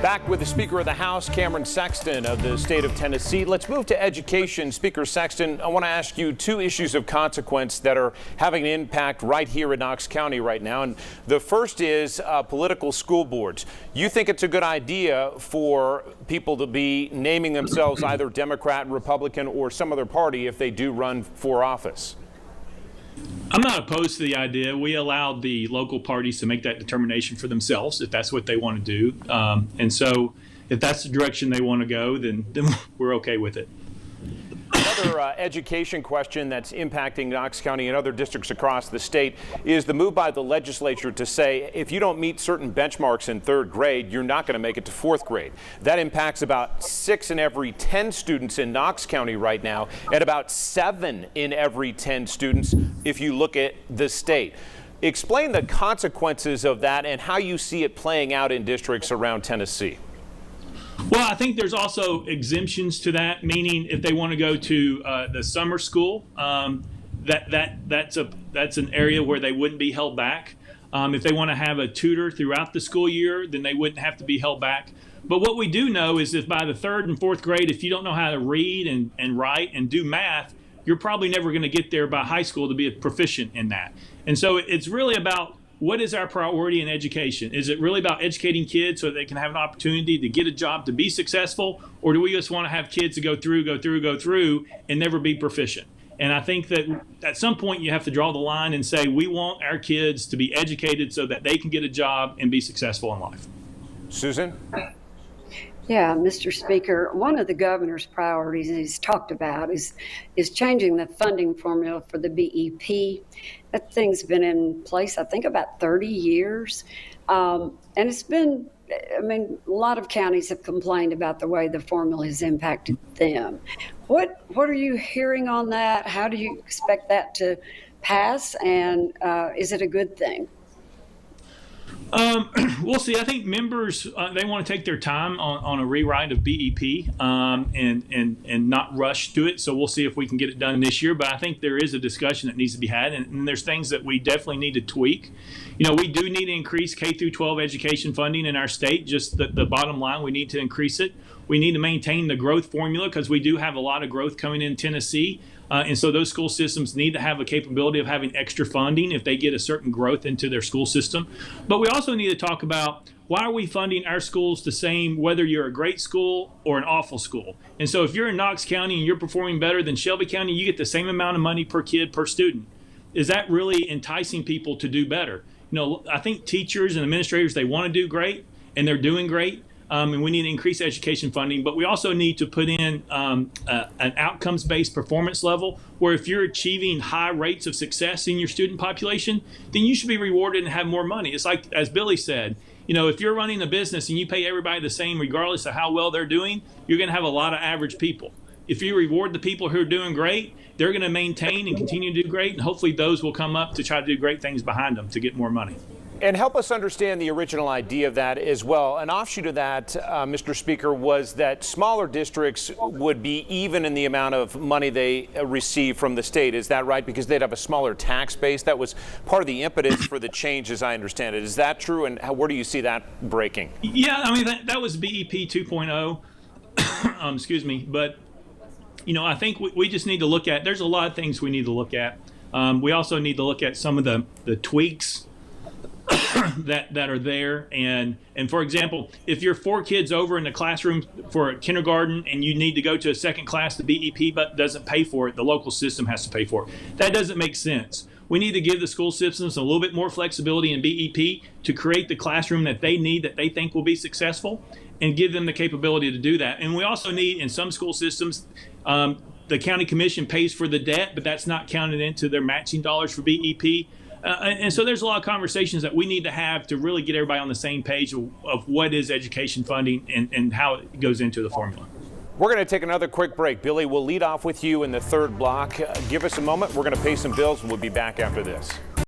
Back with the Speaker of the House, Cameron Sexton of the state of Tennessee. Let's move to education. Speaker Sexton, I want to ask you two issues of consequence that are having an impact right here in Knox County right now. And the first is political school boards. You think it's a good idea for people to be naming themselves either Democrat, Republican, or some other party if they do run for office? I'm not opposed to the idea. We allowed the local parties to make that determination for themselves if that's what they want to do. And so if that's the direction they want to go, then we're okay with it. Another education question that's impacting Knox County and other districts across the state is the move by the legislature to say if you don't meet certain benchmarks in third grade, you're not going to make it to fourth grade. That impacts about 6 in every 10 students in Knox County right now, and about 7 in every 10 students if you look at the state. Explain the consequences of that and how you see it playing out in districts around Tennessee. Well, I think there's also exemptions to that, meaning if they want to go to the summer school, that's an area where they wouldn't be held back. If they want to have a tutor throughout the school year, then they wouldn't have to be held back. But what we do know is that by the 3rd and 4th grade, if you don't know how to read and write and do math, you're probably never going to get there by high school to be a proficient in that. And so it's really about what is our priority in education? Is it really about educating kids so they can have an opportunity to get a job, to be successful? Or do we just want to have kids to go through and never be proficient? And I think that at some point you have to draw the line and say, we want our kids to be educated so that they can get a job and be successful in life. Susan? Yeah, Mr. Speaker, one of the governor's priorities he's talked about is changing the funding formula for the BEP. That thing's been in place, I think, about 30 years. And it's been, a lot of counties have complained about the way the formula has impacted them. What are you hearing on that? How do you expect that to pass? And is it a good thing? We'll see. I think members, they want to take their time on a rewrite of BEP and not rush to it. So we'll see if we can get it done this year. But I think there is a discussion that needs to be had, and there's things that we definitely need to tweak. You know, we do need to increase K through 12 education funding in our state. Just the bottom line, we need to increase it. We need to maintain the growth formula because we do have a lot of growth coming in Tennessee. And so those school systems need to have a capability of having extra funding if they get a certain growth into their school system. But we also need to talk about why are we funding our schools the same whether you're a great school or an awful school. And so if you're in Knox County and you're performing better than Shelby County, you get the same amount of money per kid per student. Is that really enticing people to do better? You know, I think teachers and administrators, they want to do great and they're doing great. And we need to increase education funding, but we also need to put in an outcomes-based performance level where if you're achieving high rates of success in your student population, then you should be rewarded and have more money. It's like, as Billy said, you know, if you're running a business and you pay everybody the same regardless of how well they're doing, you're going to have a lot of average people. If you reward the people who are doing great, they're going to maintain and continue to do great, and hopefully those will come up to try to do great things behind them to get more money. And help us understand the original idea of that as well. An offshoot of that, Mr. Speaker, was that smaller districts would be even in the amount of money they receive from the state. Is that right? Because they'd have a smaller tax base. That was part of the impetus for the change, as I understand it. Is that true? And where do you see that breaking? Yeah, I mean, that was BEP 2.0. Excuse me. But, you know, I think we just need to look at, there's a lot of things we need to look at. We also need to look at some of the tweaks that are there, and for example, if you're 4 kids over in the classroom for kindergarten and you need to go to a second class, the BEP but doesn't pay for it, the local system has to pay for it. That doesn't make sense. We need to give the school systems a little bit more flexibility in BEP to create the classroom that they need, that they think will be successful, and give them the capability to do that. And we also need, in some school systems, the county commission pays for the debt, but that's not counted into their matching dollars for BEP. And so there's a lot of conversations that we need to have to really get everybody on the same page of what is education funding and how it goes into the formula. We're going to take another quick break. Billy, we'll lead off with you in the third block. Give us a moment. We're going to pay some bills and we'll be back after this.